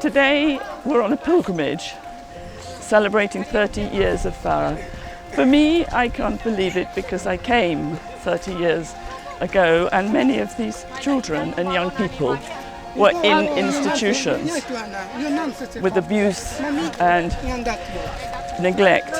Today we're on a pilgrimage celebrating 30 years of FARA. For me, I can't believe it because I came 30 years ago and many of these children and young people were in institutions with abuse and neglect.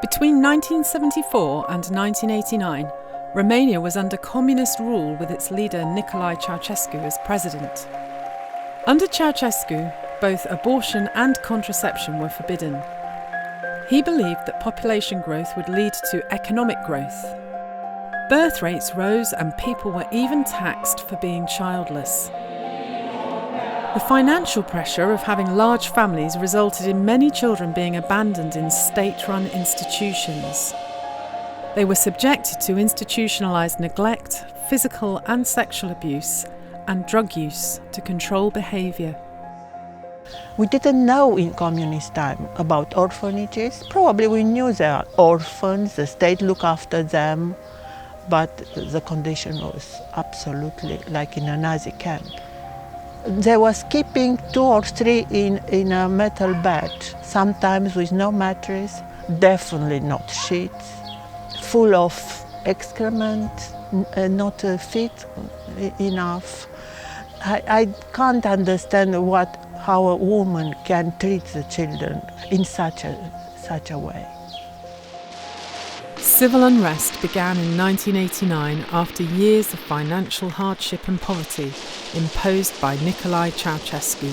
Between 1974 and 1989, Romania was under communist rule with its leader Nicolae Ceausescu as president. Under Ceausescu, both abortion and contraception were forbidden. He believed that population growth would lead to economic growth. Birth rates rose and people were even taxed for being childless. The financial pressure of having large families resulted in many children being abandoned in state-run institutions. They were subjected to institutionalised neglect, physical and sexual abuse, and drug use to control behaviour. We didn't know in communist time about orphanages. Probably we knew there are orphans, the state looked after them, but the condition was absolutely like in a Nazi camp. They was keeping 2 or 3 in a metal bed, sometimes with no mattress, definitely not sheets, full of excrement, not fit enough. I can't understand how a woman can treat the children in such a way. Civil unrest began in 1989 after years of financial hardship and poverty imposed by Nicolae Ceausescu.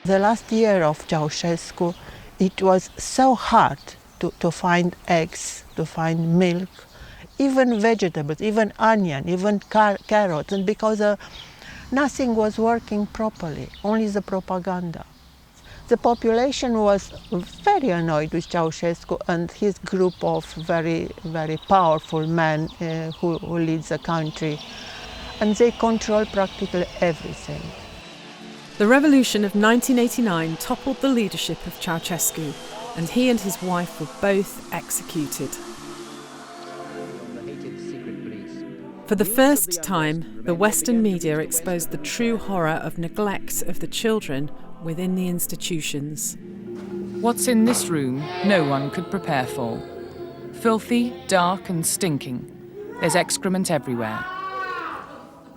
The last year of Ceausescu, it was so hard to find eggs, to find milk, even vegetables, even onion, even carrots, and because nothing was working properly, only the propaganda. The population was very annoyed with Ceausescu and his group of very, very powerful men who lead the country, and they control practically everything. The revolution of 1989 toppled the leadership of Ceausescu, and he and his wife were both executed. For the first time, the Western media exposed the true horror of neglect of the children within the institutions. What's in this room, no one could prepare for. Filthy, dark and stinking. There's excrement everywhere.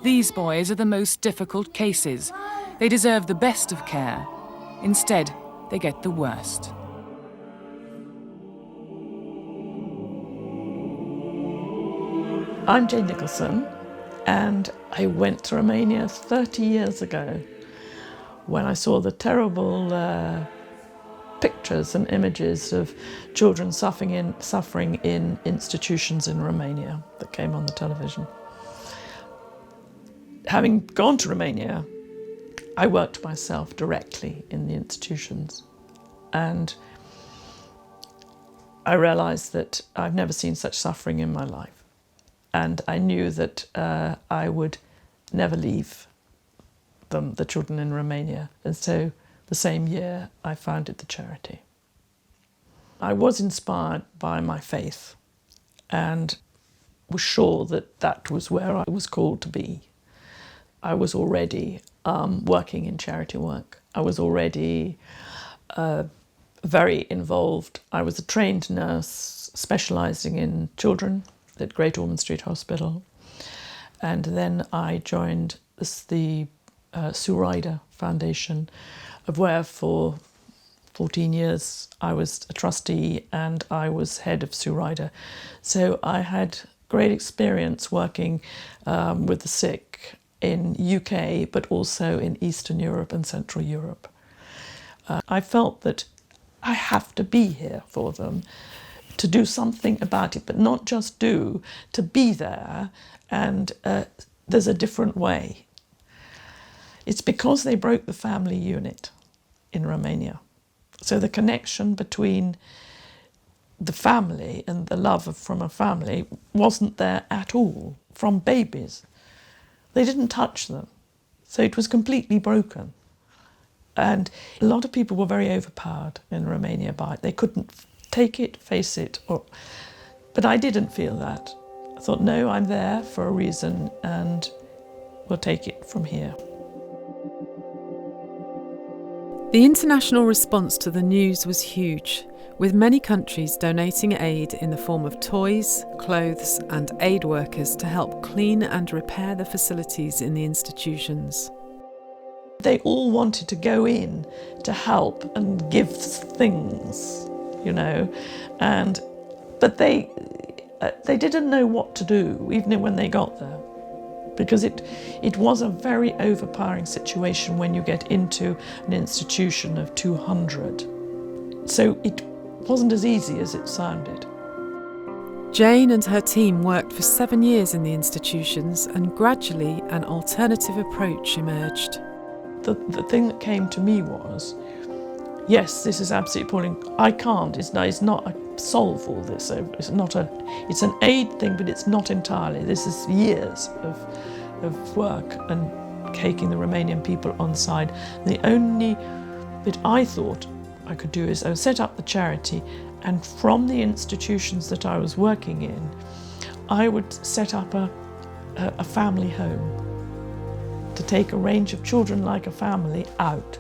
These boys are the most difficult cases. They deserve the best of care. Instead, they get the worst. I'm Jane Nicholson, and I went to Romania 30 years ago when I saw the terrible pictures and images of children suffering in institutions in Romania that came on the television. Having gone to Romania, I worked myself directly in the institutions, and I realised that I've never seen such suffering in my life. And I knew that I would never leave the children in Romania. And so the same year I founded the charity. I was inspired by my faith and was sure that that was where I was called to be. I was already working in charity work. I was already very involved. I was a trained nurse specialising in children at Great Ormond Street Hospital, and then I joined the FARA Foundation, of where for 14 years I was a trustee and I was head of FARA. So I had great experience working with the sick in UK, but also in Eastern Europe and Central Europe. I felt that I have to be here for them, to do something about it, but not just to be there, and there's a different way. It's because they broke the family unit in Romania. So the connection between the family and the love from a family wasn't there at all, from babies. They didn't touch them, so it was completely broken. And a lot of people were very overpowered in Romania by it. They couldn't take it, face it, but I didn't feel that. I thought, no, I'm there for a reason and we'll take it from here. The international response to the news was huge, with many countries donating aid in the form of toys, clothes and aid workers to help clean and repair the facilities in the institutions. They all wanted to go in to help and give things, you know, but they didn't know what to do, even when they got there, because it was a very overpowering situation when you get into an institution of 200. So it wasn't as easy as it sounded. Jane and her team worked for 7 years in the institutions, and gradually an alternative approach emerged. The thing that came to me was, yes, this is absolutely appalling. I can't. It's not solve all this. It's It's an aid thing, but it's not entirely. This is years of work and taking the Romanian people on side. The only bit I thought I could do is I would set up the charity, and from the institutions that I was working in, I would set up a family home to take a range of children like a family out.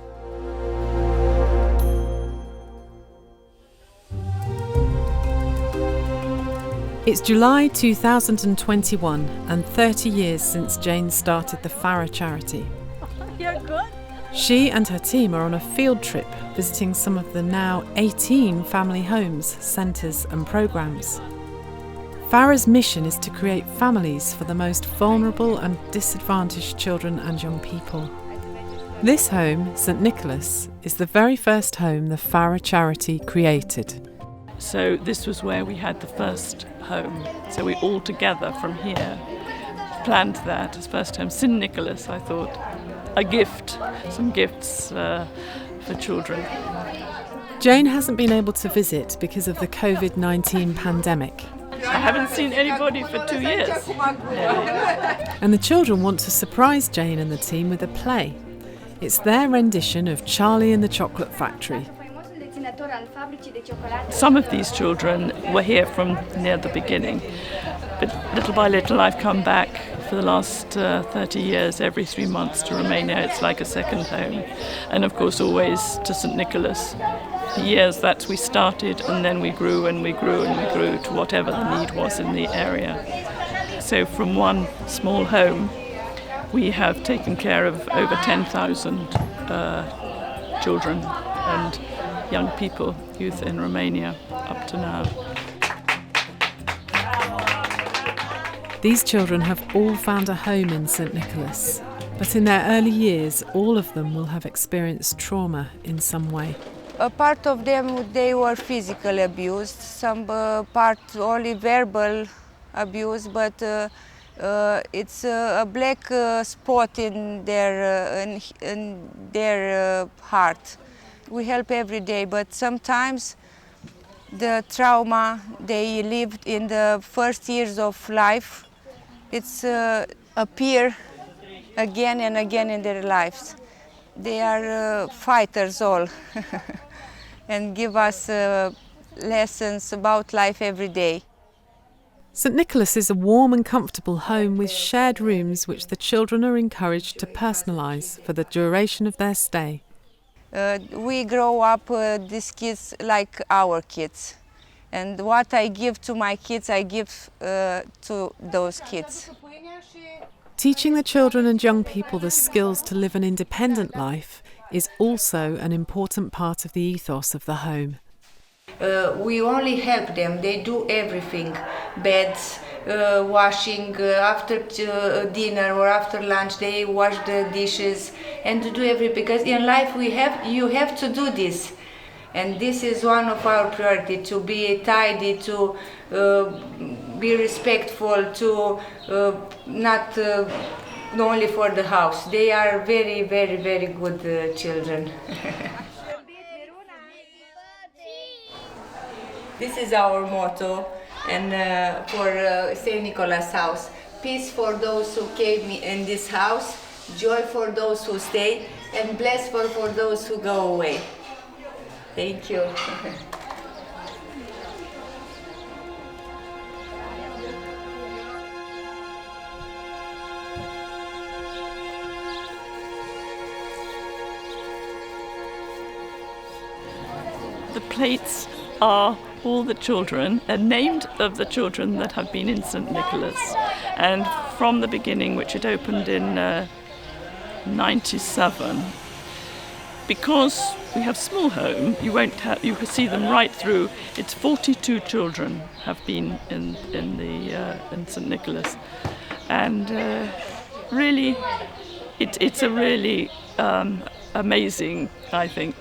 It's July 2021 and 30 years since Jane started the FARA charity. You're good? She and her team are on a field trip visiting some of the now 18 family homes, centres and programmes. FARA's mission is to create families for the most vulnerable and disadvantaged children and young people. This home, St Nicholas, is the very first home the FARA charity created. So this was where we had the first home. So we all together from here planned that as first home. St Nicholas, I thought, some gifts for children. Jane hasn't been able to visit because of the COVID-19 pandemic. I haven't seen anybody for 2 years. And the children want to surprise Jane and the team with a play. It's their rendition of Charlie and the Chocolate Factory. Some of these children were here from near the beginning, but little by little I've come back for the last 30 years, every 3 months to Romania. It's like a second home. And of course always to St Nicholas. The years that we started, and then we grew and we grew and we grew to whatever the need was in the area. So from one small home, we have taken care of over 10,000 children and young people, youth in Romania up to now. These children have all found a home in St Nicholas, but in their early years, all of them will have experienced trauma in some way. A part of them, they were physically abused, some part only verbal abuse, but it's a black spot in their heart. We help every day, but sometimes the trauma they lived in the first years of life, it's appear again and again in their lives. They are fighters all and give us lessons about life every day. St Nicholas is a warm and comfortable home with shared rooms which the children are encouraged to personalise for the duration of their stay. We grow up these kids like our kids, and what I give to my kids, I give to those kids. Teaching the children and young people the skills to live an independent life is also an important part of the ethos of the home. We only help them, they do everything, beds, washing, after dinner or after lunch they wash the dishes and to do everything, because in life you have to do this. And this is one of our priority, to be tidy, to be respectful, to not only for the house. They are very, very, very good children. This is our motto, and for St. Nicholas house. Peace for those who came in this house, joy for those who stay, and blessed for those who go away. Thank you. the plates are all the children, are named of the children that have been in St. Nicholas. And from the beginning, which it opened in 97, because we have small home, you can see them right through. It's 42 children have been in St. Nicholas. And really, it's a really amazing, I think,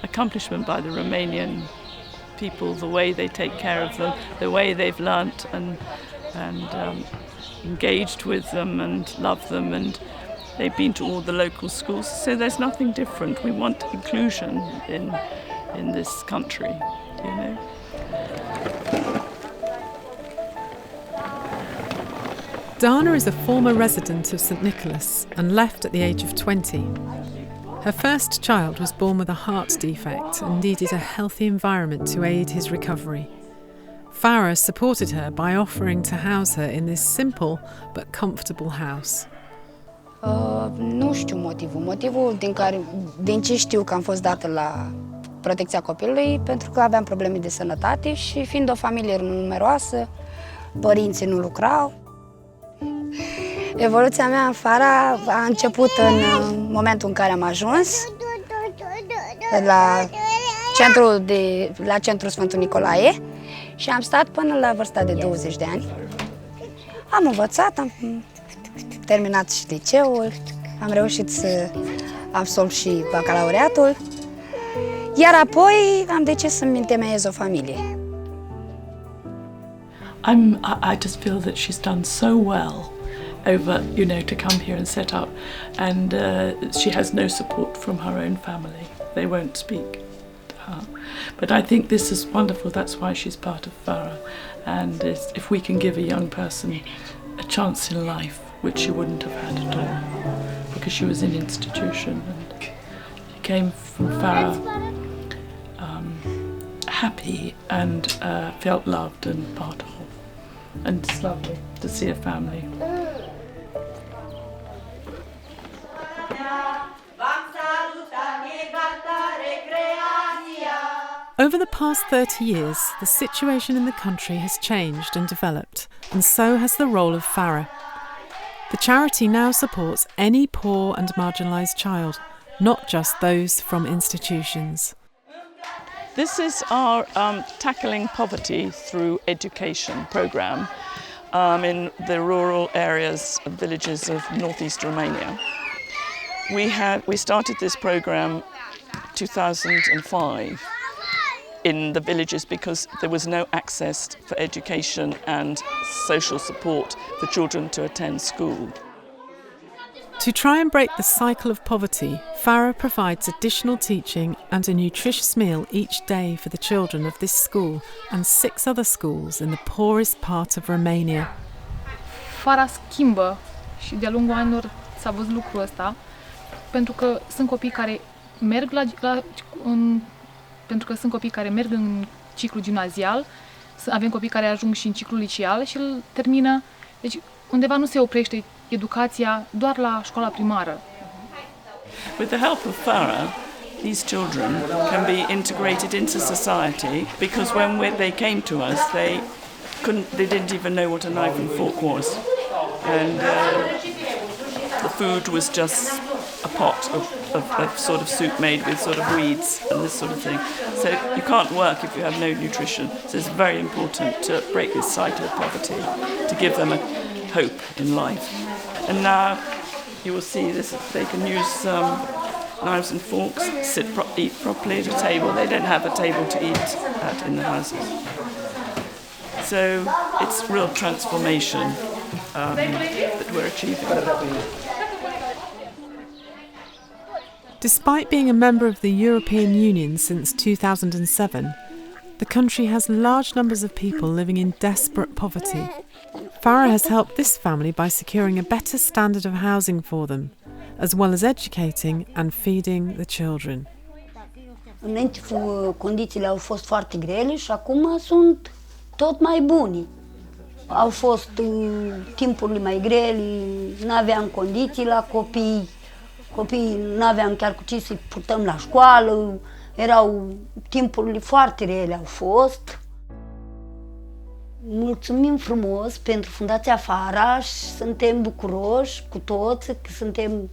accomplishment by the Romanian people, the way they take care of them, the way they've learnt and engaged with them and loved them, and they've been to all the local schools. So there's nothing different. We want inclusion in this country, you know. Donna is a former resident of St. Nicholas and left at the age of 20. Her first child was born with a heart defect and needed a healthy environment to aid his recovery. FARA supported her by offering to house her in this simple but comfortable house. Nu știu motivul. Motivul din ce știu că am fost dată la protecția copilului, pentru că aveam probleme de sănătate și fiind o familie numeroasă, părinții nu lucrau. Evoluția mea în FARA a început în momentul în care am ajuns la centrul Sfântul Nicolae și am stat până la vârsta de 20 de ani. Am învățat, am terminat și liceul, am reușit să absolv și bacalaureatul, iar apoi am decis să-mi întemeiez o familie. I just feel that she's done so well over, you know, to come here and set up, and she has no support from her own family. They won't speak to her. But I think this is wonderful. That's why she's part of FARA, and if we can give a young person a chance in life, which she wouldn't have had at all, because she was in institution, and she came from FARA happy and felt loved and part of it. And it's lovely to see a family. Over the past 30 years, the situation in the country has changed and developed, and so has the role of FARA. The charity now supports any poor and marginalised child, not just those from institutions. This is our Tackling Poverty Through Education programme in the rural areas and villages of northeast Romania. We started this programme 2005 in the villages because there was no access for education and social support for children to attend school. To try and break the cycle of poverty, FARA provides additional teaching and a nutritious meal each day for the children of this school and 6 other schools in the poorest part of Romania. FARA schimbă și de-a lungul anilor s-a văzut lucrul ăsta, pentru că sunt copii care merg în ciclu gimnazial, avem copii care ajung și în ciclu liceal și îl termină. Deci undeva nu se oprește educația doar la școala primară. With the help of FARA, these children can be integrated into society, because when they came to us, they didn't even know what a knife and fork was, and the food was just a pot of sort of soup made with sort of weeds and this sort of thing. So you can't work if you have no nutrition. So it's very important to break this cycle of poverty, to give them a hope in life. And now you will see this, they can use knives and forks, eat properly at a table. They don't have a table to eat at in the houses. So it's real transformation that we're achieving. Despite being a member of the European Union since 2007, the country has large numbers of people living in desperate poverty. FARA has helped this family by securing a better standard of housing for them, as well as educating and feeding the children. Înainte condițiile au fost foarte grele și acum sunt tot mai bune. Au fost timpurile mai grele, nu aveam condiții la copii. Copiii nu aveam chiar cu ce să-i purtăm la școală, Timpurile foarte rele au fost. Mulțumim frumos pentru Fundația FARA și suntem bucuroși cu toți că suntem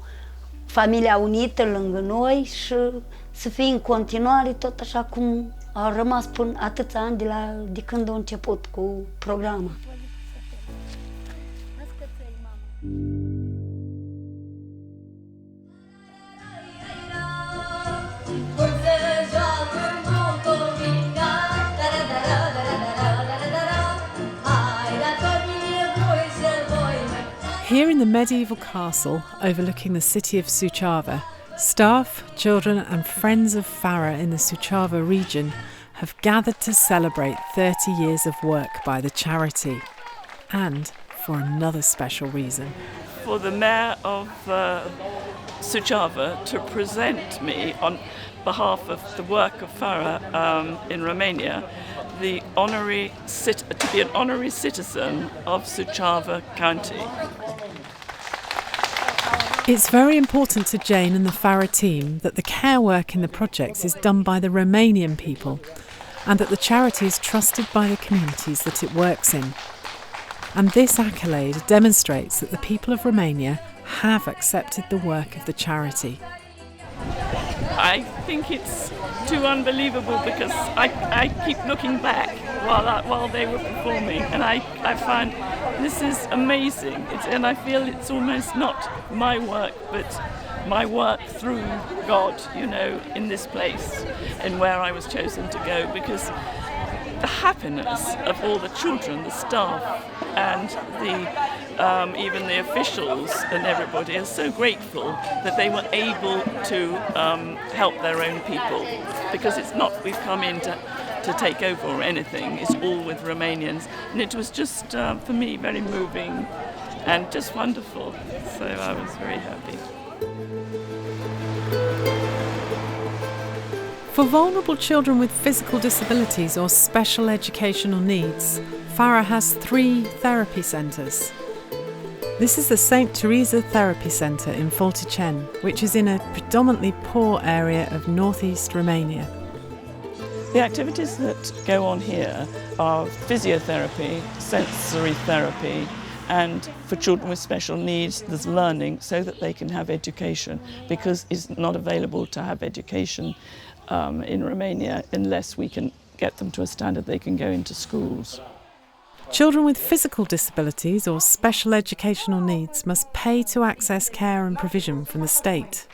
familia unită lângă noi și să fie în continuare tot așa cum au rămas până atâția ani de când au început cu programul. Here in the medieval castle overlooking the city of Suceava, staff, children and friends of FARA in the Suceava region have gathered to celebrate 30 years of work by the charity, and for another special reason. For the mayor of Suceava to present me on behalf of the work of FARA in Romania, to be an honorary citizen of Suceava County. It's very important to Jane and the FARA team that the care work in the projects is done by the Romanian people and that the charity is trusted by the communities that it works in. And this accolade demonstrates that the people of Romania have accepted the work of the charity. I think it's too unbelievable because I keep looking back while they were performing, and I find this is amazing. And I feel it's almost not my work, but my work through God, in this place and where I was chosen to go, because the happiness of all the children, the staff, and even the officials and everybody are so grateful that they were able to help their own people, because it's not we've come in to take over or anything. It's all with Romanians, and it was just for me very moving and just wonderful. So I was very happy. For vulnerable children with physical disabilities or special educational needs, FARA has 3 therapy centres. This is the St. Teresa Therapy Centre in Folticeni, which is in a predominantly poor area of northeast Romania. The activities that go on here are physiotherapy, sensory therapy, and for children with special needs there's learning so that they can have education, because it's not available to have education in Romania unless we can get them to a standard they can go into schools. Children with physical disabilities or special educational needs must pay to access care and provision from the state.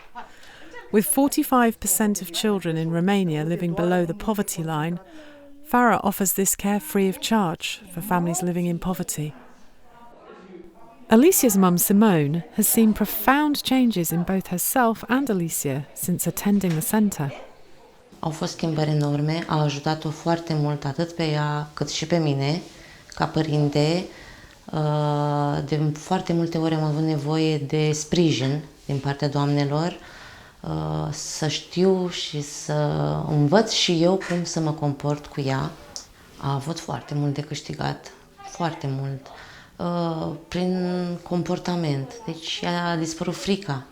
With 45% of children in Romania living below the poverty line, FARA offers this care free of charge for families living in poverty. Alicia's mum, Simone, has seen profound changes in both herself and Alicia since attending the centre. Au fost schimbări enorme, a ajutat-o foarte mult atât pe ea cât și pe mine, ca părinte. De foarte multe ori am avut nevoie de sprijin din partea doamnelor, să știu și să învăț și eu cum să mă comport cu ea. A avut foarte mult de câștigat, foarte mult, prin comportament. Deci a dispărut frica.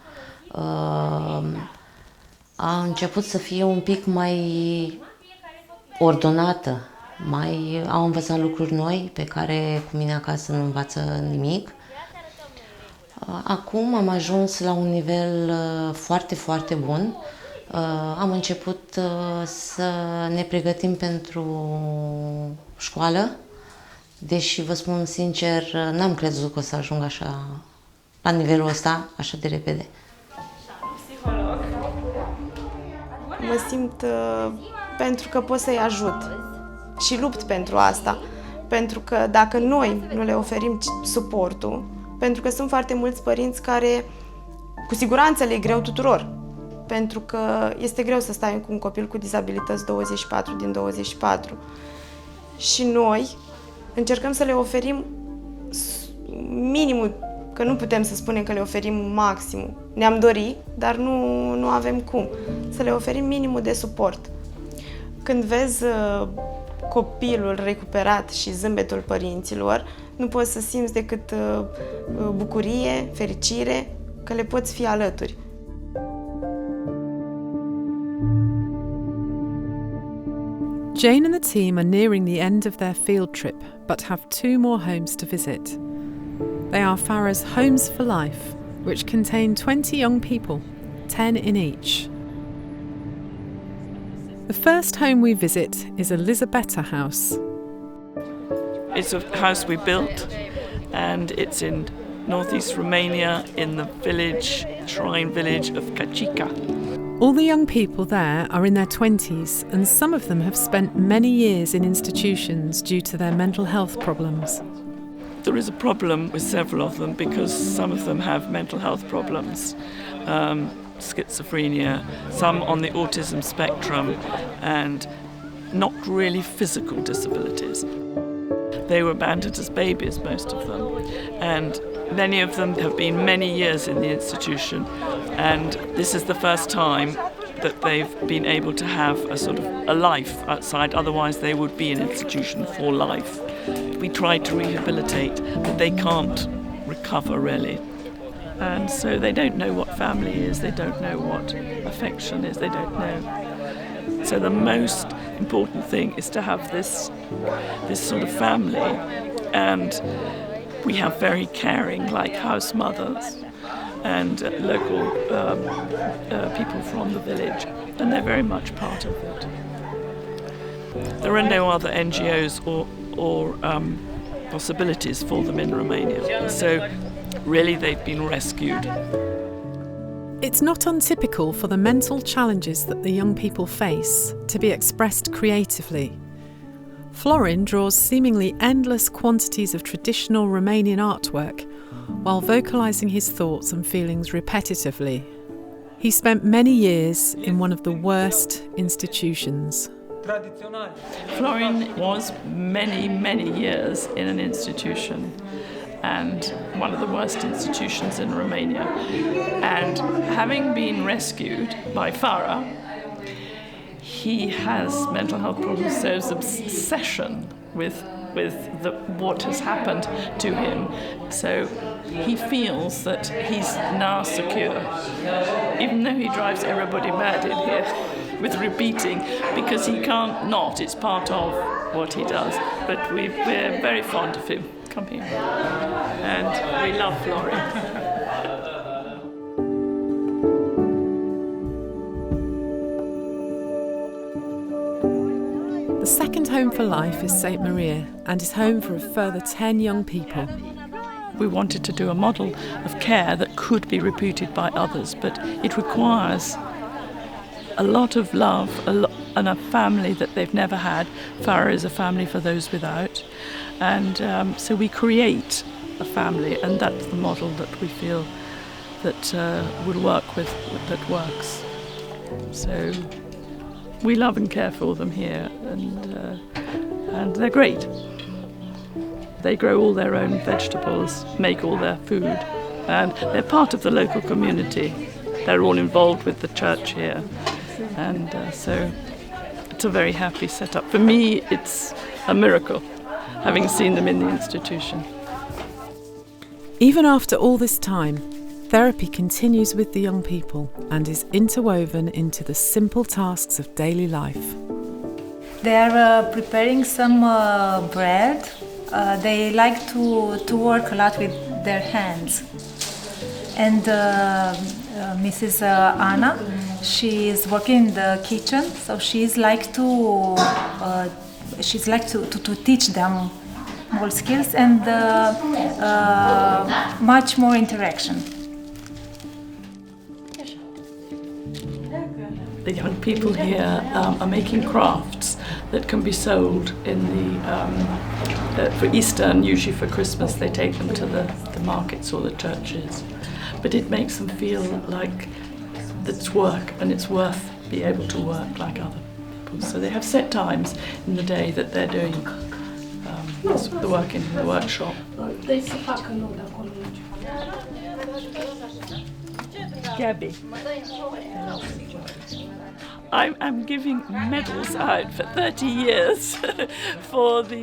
A început să fie un pic mai ordonată, au învățat lucruri noi pe care cu mine acasă nu învață nimic. Acum am ajuns la un nivel foarte, foarte bun. Am început să ne pregătim pentru școală, deși vă spun sincer, n-am crezut că o să ajung așa, la nivelul ăsta, așa de repede. Mă simt pentru că pot să-i ajut și lupt pentru asta. Pentru că dacă noi nu le oferim suportul, pentru că sunt foarte mulți părinți care cu siguranță le e greu tuturor. Pentru că este greu să stai cu un copil cu dizabilități 24 din 24. Și noi încercăm să le oferim minimul, că nu putem să spunem că le oferim maximul. Ne-am dorit, dar nu avem cum. Să le oferim minimul de suport. Când vezi copilul recuperat și zâmbetul părinților, nu poți să simți decât bucurie, fericire, că le poți fi alături. Jane and the team are nearing the end of their field trip, but have 2 more homes to visit. They are FARA's Homes for Life, which contain 20 young people, 10 in each. The first home we visit is Elizabeta House. It's a house we built, and it's in northeast Romania in the shrine village of Cacica. All the young people there are in their 20s, and some of them have spent many years in institutions due to their mental health problems. There is a problem with several of them because some of them have mental health problems, schizophrenia, some on the autism spectrum, and not really physical disabilities. They were abandoned as babies, most of them, and many of them have been many years in the institution, and this is the first time that they've been able to have a sort of a life outside, otherwise they would be in an institution for life. We tried to rehabilitate, but they can't recover really. And so they don't know what family is, they don't know what affection is, they don't know. So the most important thing is to have this sort of family, and we have very caring, like house mothers and local people from the village, and they're very much part of it. There are no other NGOs or possibilities for them in Romania, so really they've been rescued. It's not untypical for the mental challenges that the young people face to be expressed creatively. Florin draws seemingly endless quantities of traditional Romanian artwork while vocalising his thoughts and feelings repetitively. He spent many years in one of the worst institutions. Florin was many years in an institution, and one of the worst institutions in Romania. And having been rescued by FARA, he has mental health problems, so his obsession with what has happened to him. So he feels that he's now secure, even though he drives everybody mad in here with repeating, because he can't not, it's part of what he does. But we're very fond of him. Come here. And we love Florin. The second home for life is St Maria and is home for a further 10 young people. We wanted to do a model of care that could be repeated by others, but it requires a lot of love and a family that they've never had. FARA is a family for those without. And so we create a family, and that's the model that we feel that will work with, that works. So we love and care for them here, and they're great. They grow all their own vegetables, make all their food, and they're part of the local community. They're all involved with the church here, and so it's a very happy setup. For me, it's a miracle, having seen them in the institution. Even after all this time, therapy continues with the young people and is interwoven into the simple tasks of daily life. They're preparing some bread. They like to work a lot with their hands. And Mrs. Anna, she is working in the kitchen, so she's like to teach them more skills and much more interaction. The young people here are making crafts that can be sold in for Easter, and usually for Christmas they take them to the markets or the churches. But it makes them feel like it's work, and it's worth being able to work like other people. So they have set times in the day that they're doing the work in the workshop. Gabby. I'm giving medals out for 30 years for the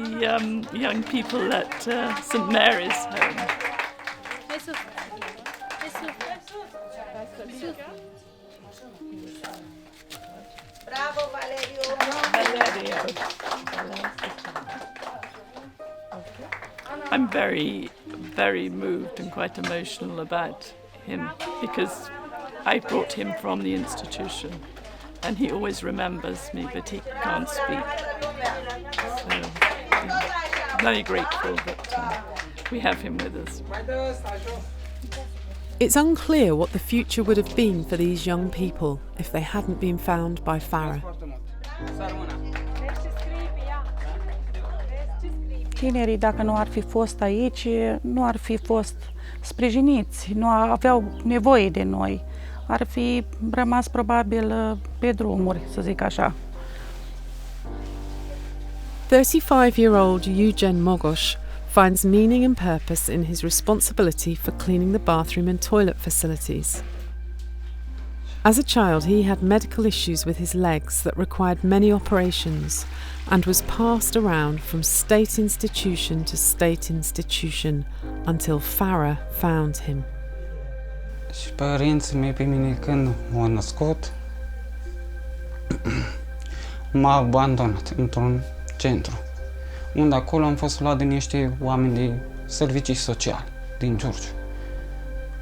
young people at St Mary's home. Bravo, Valerio! Valerio. I'm very, very moved and quite emotional about him because I brought him from the institution and he always remembers me, but he can't speak. So I'm very grateful that we have him with us. It's unclear what the future would have been for these young people if they hadn't been found by FARA. Tinerii, dacă nu ar fi fost aici, nu ar fi fost sprijiniți, nu aveau nevoie de noi. Ar fi rămas probabil pe drumuri, să zic așa. 35-year-old Eugen Mogos finds meaning and purpose in his responsibility for cleaning the bathroom and toilet facilities. As a child, he had medical issues with his legs that required many operations and was passed around from state institution to state institution until FARA found him. Și părinții mei pe mine când m-au născut, m-au abandonat într-un centru, unde acolo am fost luat de niște oameni de servicii sociale din Giurgiu.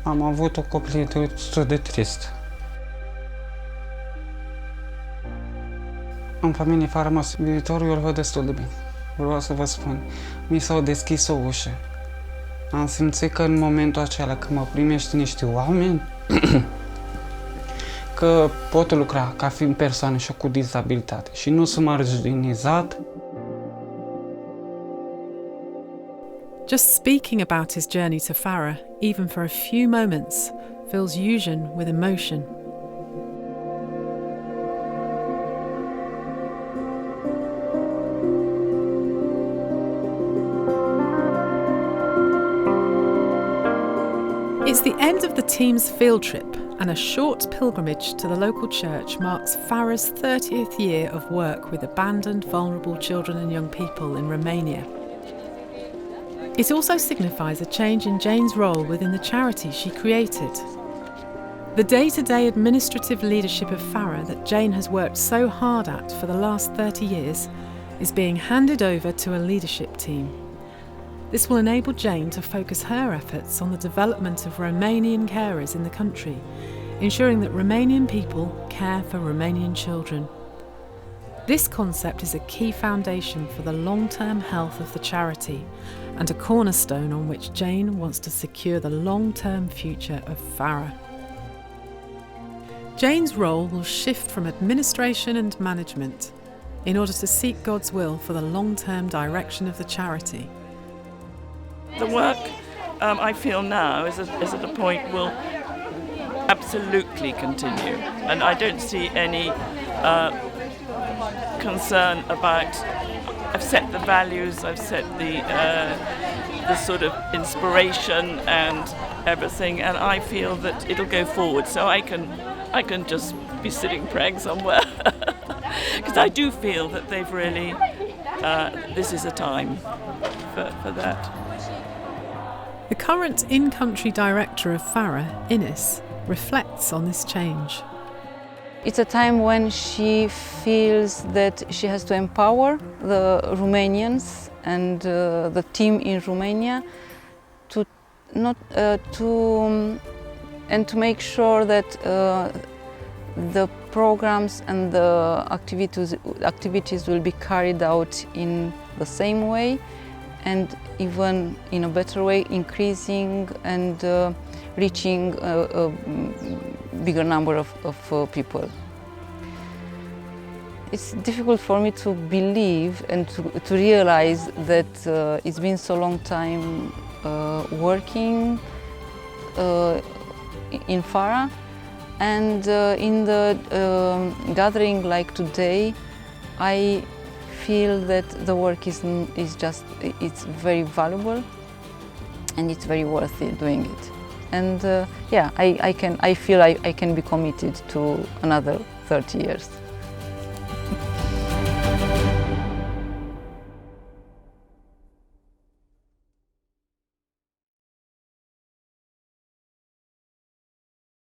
Am avut o copilărie destul de tristă. În familie a rămas viitorul, eu îl văd destul de bine. Vreau să vă spun, mi s-au deschis o ușă. Am simțit că în momentul acela când mă primești niște oameni, că pot lucra ca fiind persoană și cu dizabilitate și nu sunt marginalizat. Just speaking about his journey to FARA, even for a few moments, fills Eugen with emotion. It's the end of the team's field trip, and a short pilgrimage to the local church marks FARA's 30th year of work with abandoned, vulnerable children and young people in Romania. It also signifies a change in Jane's role within the charity she created. The day-to-day administrative leadership of FARA that Jane has worked so hard at for the last 30 years is being handed over to a leadership team. This will enable Jane to focus her efforts on the development of Romanian carers in the country, ensuring that Romanian people care for Romanian children. This concept is a key foundation for the long-term health of the charity and a cornerstone on which Jane wants to secure the long-term future of FARA. Jane's role will shift from administration and management in order to seek God's will for the long-term direction of the charity. The work I feel now is at a point will absolutely continue, and I don't see any concern about. I've set the values, I've set the sort of inspiration and everything, and I feel that it'll go forward. So I can just be sitting praying somewhere because I do feel that they've really. This is a time for that. The current in-country director of FARA, Ines, reflects on this change. It's a time when she feels that she has to empower the Romanians and the team in Romania to make sure that the programs and the activities will be carried out in the same way and even in a better way, increasing and reaching a bigger number of people. It's difficult for me to believe and to realize that it's been so long time working in FARA, and in the gathering like today, I feel that the work is it's very valuable and it's very worth it doing it. And yeah, I feel I can be committed to another 30 years.